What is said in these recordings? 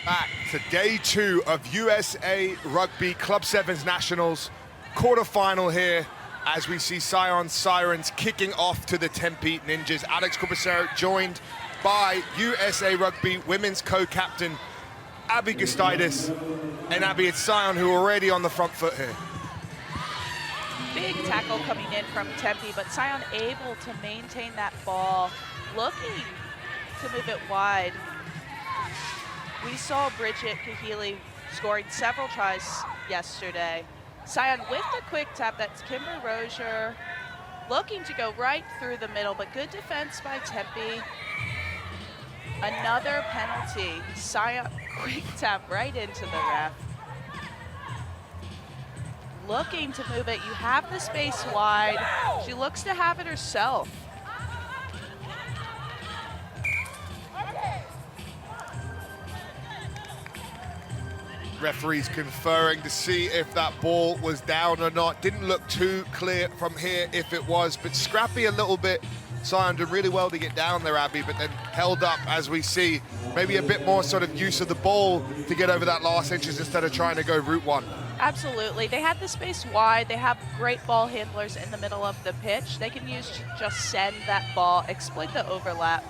Back to day 2 of USA Rugby Club Sevens Nationals quarterfinal here as we see Scion Sirens kicking off to the Tempe Ninjas. Alex Corbacero joined by USA Rugby women's co-captain Abby Gustitis. And Abby, it's Scion who are already on the front foot here. Big tackle coming in from Tempe, but Scion able to maintain that ball, looking to move it wide. We saw Bridget Kahili scoring several tries yesterday. Scion with the quick tap, that's Kimber Rozier, looking to go right through the middle, but good defense by Tempe. Another penalty. Scion quick tap right into the ref. Looking to move it, you have the space wide. She looks to have it herself. Referees conferring to see if that ball was down or not. Didn't look too clear from here if it was, but scrappy a little bit. Scion did really well to get down there, Abby, but then held up as we see. Maybe a bit more sort of use of the ball to get over that last inches instead of trying to go route one. Absolutely. They had the space wide. They have great ball handlers in the middle of the pitch. They can use to just send that ball, exploit the overlap.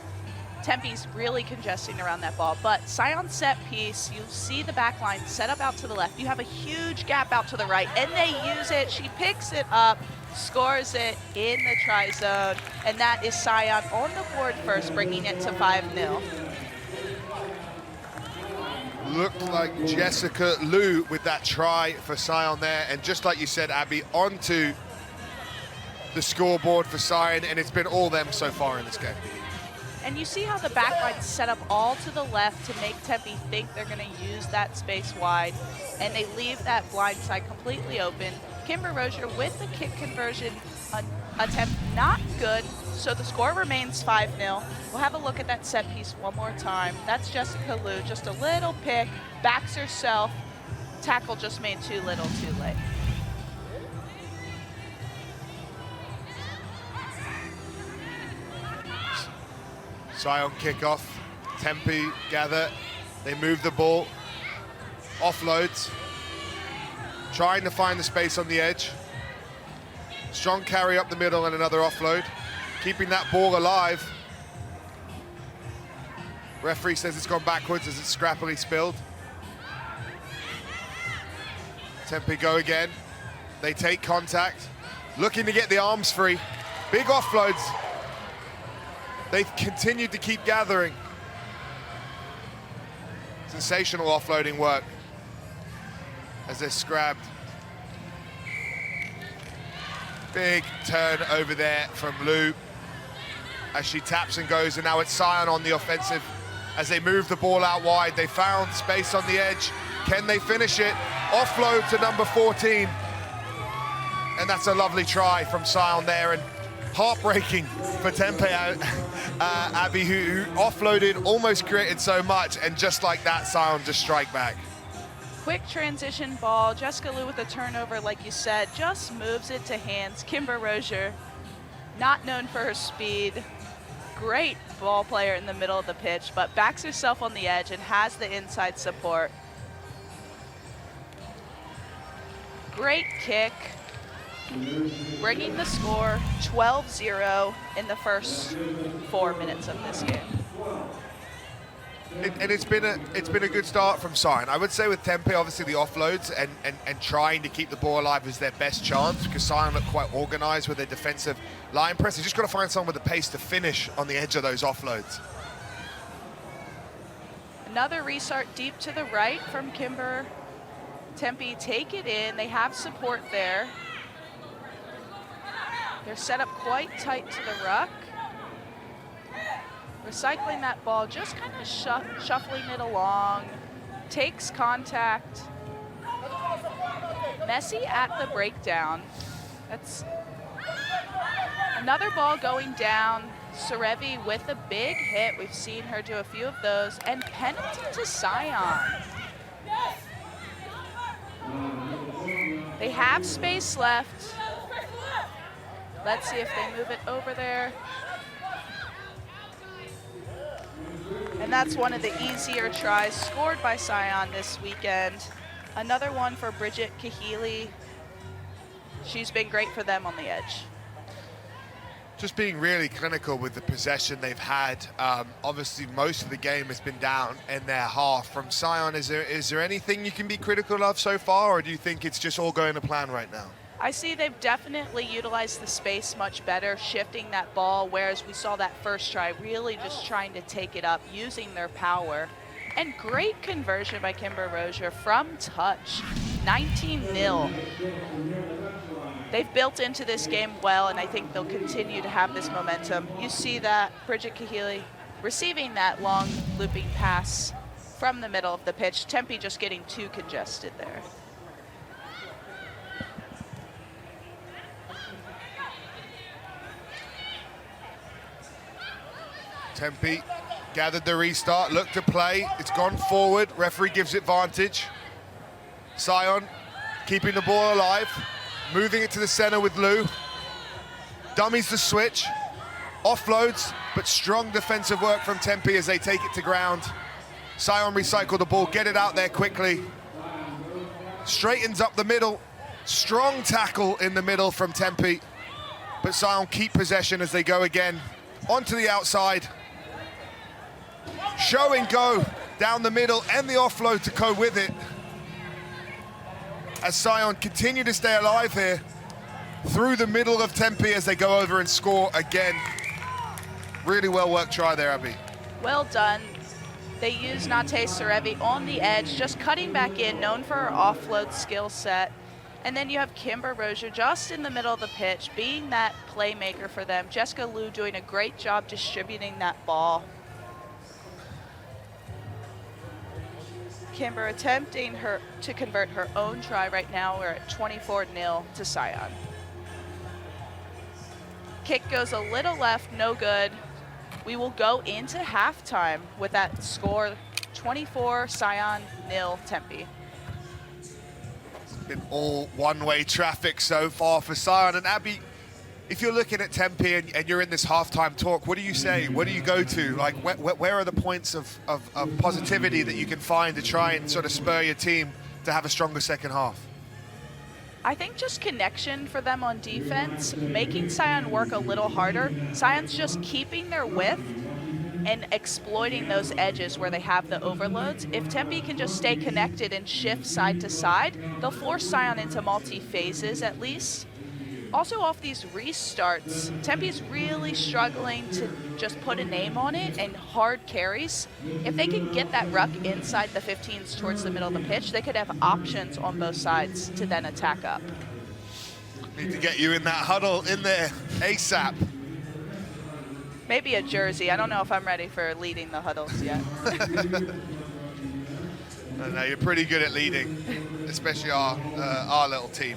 Tempe's really congesting around that ball, but Scion set piece, you see the back line set up out to the left. You have a huge gap out to the right, and they use it. She picks it up, scores it in the try zone, and that is Scion on the board first, bringing it to 5-0. Looked like Jessica Liu with that try for Scion there, and just like you said, Abby, onto the scoreboard for Scion, and it's been all them so far in this game. And you see how the back line's set up all to the left to make Tempe think they're going to use that space wide, and they leave that blind side completely open. Kimber Rozier with the kick conversion attempt, not good, so the score remains 5-0. We'll have a look at that set piece one more time. That's Jessica Liu, just a little pick, backs herself, tackle just made too little, too late. Scion kickoff, Tempe gather, they move the ball, offloads, trying to find the space on the edge. Strong carry up the middle and another offload, keeping that ball alive. Referee says it's gone backwards as it's scrappily spilled. Tempe go again, they take contact, looking to get the arms free. Big offloads. They've continued to keep gathering. Sensational offloading work as they're scrabbed. Big turn over there from Liu as she taps and goes, and now it's Scion on the offensive as they move the ball out wide. They found space on the edge. Can they finish it? Offload to number 14. And that's a lovely try from Scion there, and heartbreaking for Tempe, Abby, who offloaded, almost created so much, and just like that, Scion just strike back. Quick transition ball. Jessica Liu with a turnover, like you said, just moves it to hands. Kimber Rozier, not known for her speed, great ball player in the middle of the pitch, but backs herself on the edge and has the inside support. Great kick. Bringing the score 12-0 in the first 4 minutes of this game. And it's been a good start from Scion. I would say with Tempe, obviously the offloads and trying to keep the ball alive is their best chance, because Scion look quite organized with their defensive line press. You just got to find someone with the pace to finish on the edge of those offloads. Another restart deep to the right from Kimber. Tempe take it in. They have support there. They're set up quite tight to the ruck. Recycling that ball, just kind of shuffling it along. Takes contact. Messy at the breakdown. That's another ball going down. Sarevi with a big hit. We've seen her do a few of those. And penalty to Scion. They have space left. Let's see if they move it over there. And that's one of the easier tries scored by Scion this weekend. Another one for Bridget Kahili. She's been great for them on the edge. Just being really clinical with the possession they've had. Obviously, most of the game has been down in their half. From Scion, is there anything you can be critical of so far, or do you think it's just all going to plan right now? I see they've definitely utilized the space much better, shifting that ball, whereas we saw that first try really just trying to take it up, using their power. And great conversion by Kimber Rozier from touch, 19-0. They've built into this game well, and I think they'll continue to have this momentum. You see that Bridget Kahili receiving that long looping pass from the middle of the pitch. Tempe just getting too congested there. Tempe gathered the restart, looked to play. It's gone forward. Referee gives it advantage. Scion keeping the ball alive. Moving it to the center with Lou. Dummies the switch. Offloads, but strong defensive work from Tempe as they take it to ground. Scion recycle the ball, get it out there quickly. Straightens up the middle. Strong tackle in the middle from Tempe. But Scion keep possession as they go again. Onto the outside. Show and go down the middle and the offload to go with it. As Scion continue to stay alive here through the middle of Tempe as they go over and score again. Really well worked try there, Abby. Well done. They use Nate Serevi on the edge, just cutting back in, known for her offload skill set. And then you have Kimber Rozier just in the middle of the pitch, being that playmaker for them. Jessica Liu doing a great job distributing that ball. Kimber attempting to convert her own try right now. We're at 24-0 to Scion. Kick goes a little left, no good. We will go into halftime with that score, 24 Scion, 0 Tempe. It's been all one-way traffic so far for Scion. And Abby, if you're looking at Tempe and you're in this halftime talk, what do you say? What do you go to? Like, where are the points of positivity that you can find to try and sort of spur your team to have a stronger second half? I think just connection for them on defense, making Scion work a little harder. Scion's just keeping their width and exploiting those edges where they have the overloads. If Tempe can just stay connected and shift side to side, they'll force Scion into multi-phases at least. Also off these restarts, Tempe's really struggling to just put a name on it and hard carries. If they can get that ruck inside the 15s towards the middle of the pitch, they could have options on both sides to then attack up. Need to get you in that huddle in there ASAP. Maybe a jersey. I don't know if I'm ready for leading the huddles yet. No, you're pretty good at leading, especially our little team.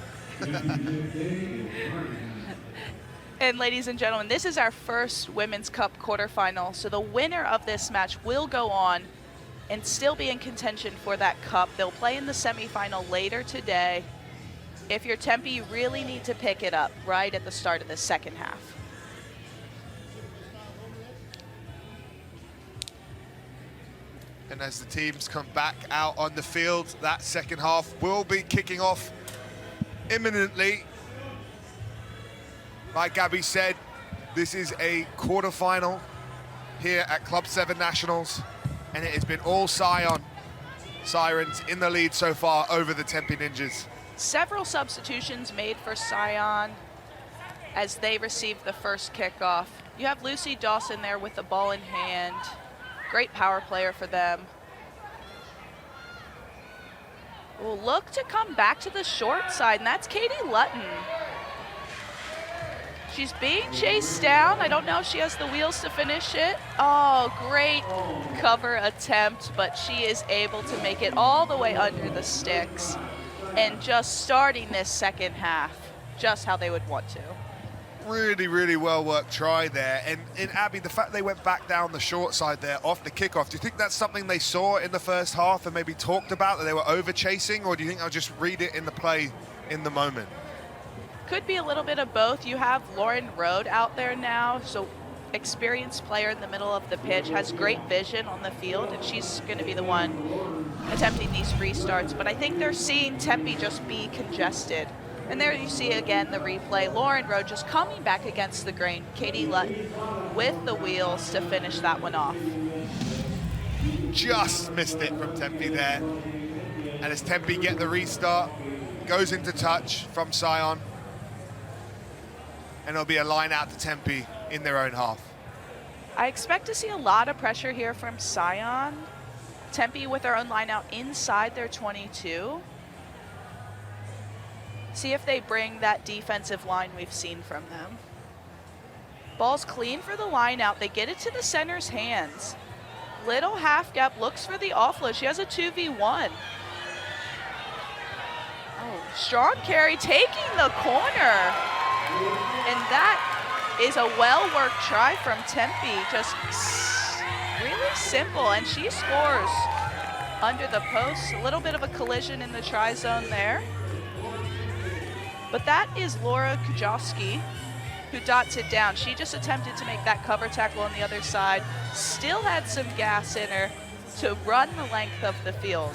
And ladies and gentlemen, this is our first Women's Cup quarterfinal. So the winner of this match will go on and still be in contention for that cup. They'll play in the semifinal later today. If you're Tempe, you really need to pick it up right at the start of the second half. And as the teams come back out on the field, that second half will be kicking off imminently. Like Gabby said, this is a quarterfinal here at Club 7 Nationals, and it has been all Scion Sirens in the lead so far over the Tempe Ninjas. Several substitutions made for Scion as they received the first kickoff. You have Lucy Dawson there with the ball in hand. Great power player for them. Will look to come back to the short side, and that's Katie Lutton. She's being chased down. I don't know if she has the wheels to finish it. Oh, great cover attempt, but she is able to make it all the way under the sticks and just starting this second half just how they would want to. Really, really well worked try there. And in Abby, the fact they went back down the short side there off the kickoff, do you think that's something they saw in the first half and maybe talked about, that they were over chasing, or do you think they'll just read it in the play in the moment? Could be a little bit of both. You have Lauren Rode out there now, so experienced player in the middle of the pitch, has great vision on the field, and she's going to be the one attempting these restarts. But I think they're seeing Tempe just be congested. And there you see again the replay. Lauren Rowe just coming back against the grain. Katie Lutton with the wheels to finish that one off. Just missed it from Tempe there. And as Tempe get the restart, goes into touch from Scion. And it'll be a line out to Tempe in their own half. I expect to see a lot of pressure here from Scion. Tempe with their own line out inside their 22. See if they bring that defensive line we've seen from them. Ball's clean for the line out. They get it to the center's hands. Little half gap, looks for the offload. She has a 2v1. Oh, strong carry, taking the corner. And that is a well-worked try from Tempe. Just really simple, and she scores under the post. A little bit of a collision in the try zone there. But that is Laura Kujowski who dots it down. She just attempted to make that cover tackle on the other side. Still had some gas in her to run the length of the field.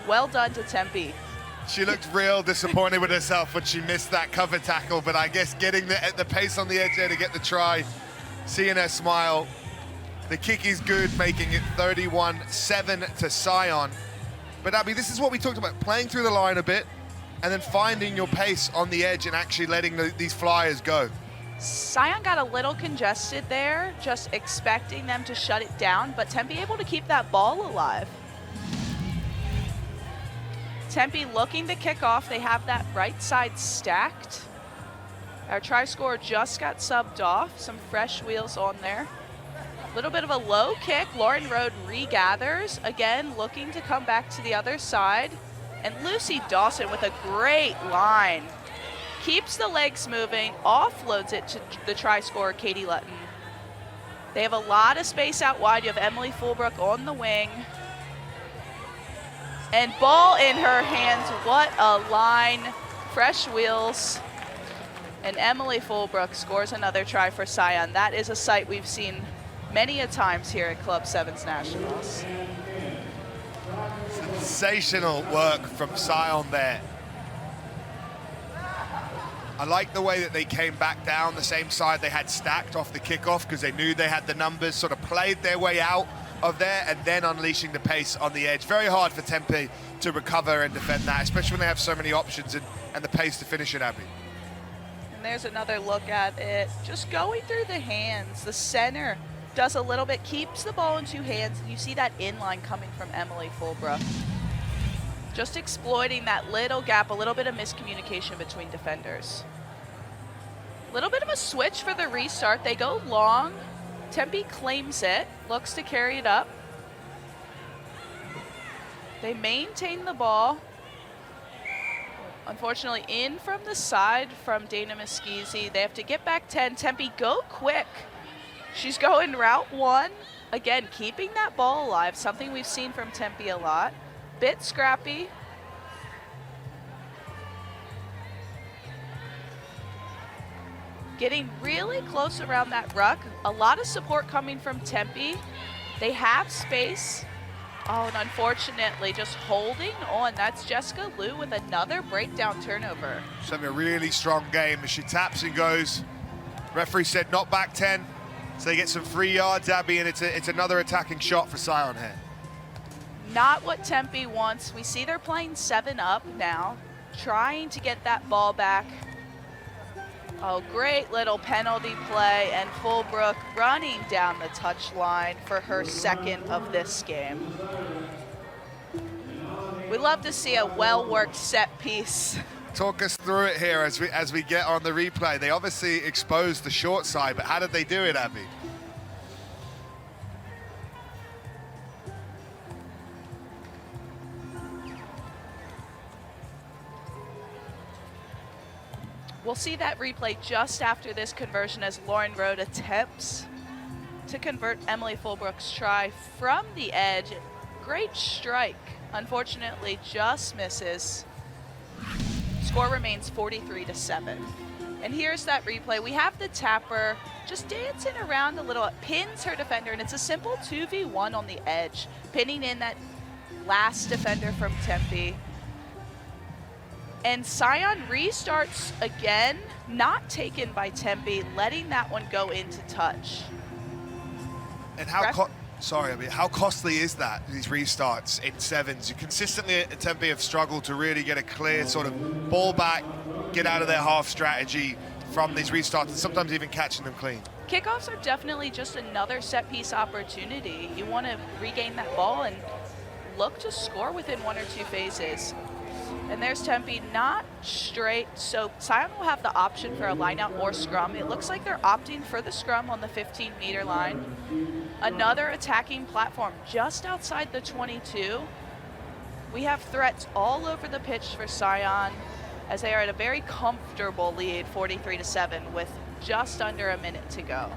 Well done to Tempe. She looked real disappointed with herself when she missed that cover tackle, but I guess getting the pace on the edge there to get the try, seeing her smile. The kick is good, making it 31-7 to Scion. But Abby, this is what we talked about, playing through the line a bit, and then finding your pace on the edge and actually letting these flyers go. Scion got a little congested there, just expecting them to shut it down, but Tempe able to keep that ball alive. Tempe looking to kick off. They have that right side stacked. Our try scorer just got subbed off. Some fresh wheels on there. A little bit of a low kick. Lauren Rowe regathers. Again, looking to come back to the other side. And Lucy Dawson with a great line. Keeps the legs moving, offloads it to the try scorer, Katie Lutton. They have a lot of space out wide. You have Emily Fulbrook on the wing. And ball in her hands. What a line. Fresh wheels. And Emily Fulbrook scores another try for Scion. That is a sight we've seen many a times here at Club 7's Nationals. Sensational work from Scion there. I like the way that they came back down the same side they had stacked off the kickoff because they knew they had the numbers, sort of played their way out of there and then unleashing the pace on the edge. Very hard for Tempe to recover and defend that, especially when they have so many options and the pace to finish it, Abby. And there's another look at it. Just going through the hands. The center does a little bit, keeps the ball in two hands, and you see that inline coming from Emily Fulbrook. Just exploiting that little gap, a little bit of miscommunication between defenders. A little bit of a switch for the restart. They go long. Tempe claims it, looks to carry it up. They maintain the ball. Unfortunately, in from the side from Dana Muschietti. They have to get back 10. Tempe, go quick. She's going route one. Again, keeping that ball alive, something we've seen from Tempe a lot. Bit scrappy. Getting really close around that ruck. A lot of support coming from Tempe. They have space. Oh, and unfortunately, just holding on. That's Jessica Liu with another breakdown turnover. She's having a really strong game as she taps and goes. Referee said not back 10, so they get some free yards, Abby, and it's another attacking shot for Scion here. Not what Tempe wants. We see they're playing 7 up now, trying to get that ball back. Oh, great little penalty play, and Fulbrook running down the touchline for her second of this game. We love to see a well-worked set piece. Talk us through it here as we get on the replay. They obviously exposed the short side, but how did they do it, Abby? We'll see that replay just after this conversion as Lauren Rowe attempts to convert Emily Fulbrook's try from the edge. Great strike. Unfortunately, just misses. Score remains 43-7. And here's that replay. We have the tapper just dancing around a little, pins her defender, and it's a simple 2v1 on the edge, pinning in that last defender from Tempe. And Scion restarts again, not taken by Tempe, letting that one go into touch. And how costly is that, these restarts in sevens? You consistently at Tempe have struggled to really get a clear sort of ball back, get out of their half strategy from these restarts, and sometimes even catching them clean. Kickoffs are definitely just another set piece opportunity. You want to regain that ball and look to score within 1 or 2 phases. And there's Tempe, not straight, so Scion will have the option for a lineout or scrum. It looks like they're opting for the scrum on the 15-meter line. Another attacking platform just outside the 22. We have threats all over the pitch for Scion as they are at a very comfortable lead, 43-7, with just under a minute to go.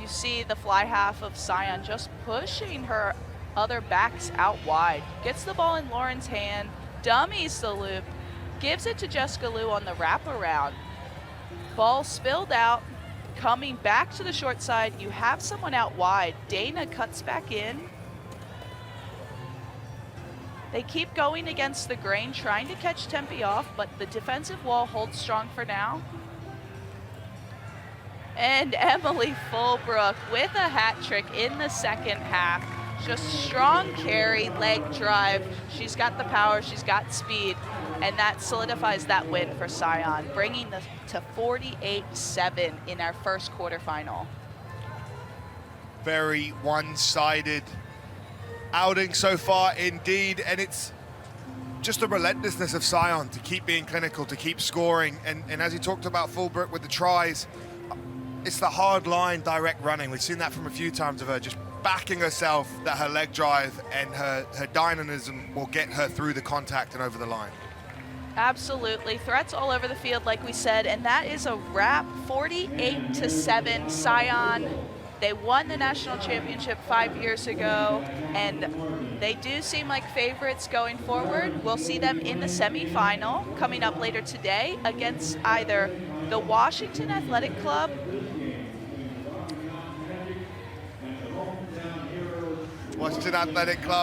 See the fly half of Scion just pushing her other backs out wide. Gets the ball in Lauren's hand, dummies the loop, gives it to Jessica Liu on the wraparound. Ball spilled out, coming back to the short side. You have someone out wide. Dana cuts back in. They keep going against the grain, trying to catch Tempe off, but the defensive wall holds strong for now. And Emily Fulbrook with a hat trick in the second half. Just strong carry, leg drive. She's got the power, she's got speed, and that solidifies that win for Scion, bringing them to 48-7 in our first quarterfinal. Very one-sided outing so far indeed, and it's just the relentlessness of Scion to keep being clinical, to keep scoring, and as you talked about Fulbrook with the tries, it's the hard line, direct running. We've seen that from a few times of her, just backing herself, that her leg drive and her dynamism will get her through the contact and over the line. Absolutely. Threats all over the field, like we said, and that is a wrap. 48-7, Scion. They won the national championship 5 years ago, and they do seem like favorites going forward. We'll see them in the semifinal coming up later today against either the Washington Athletic Club Washington Athletic Club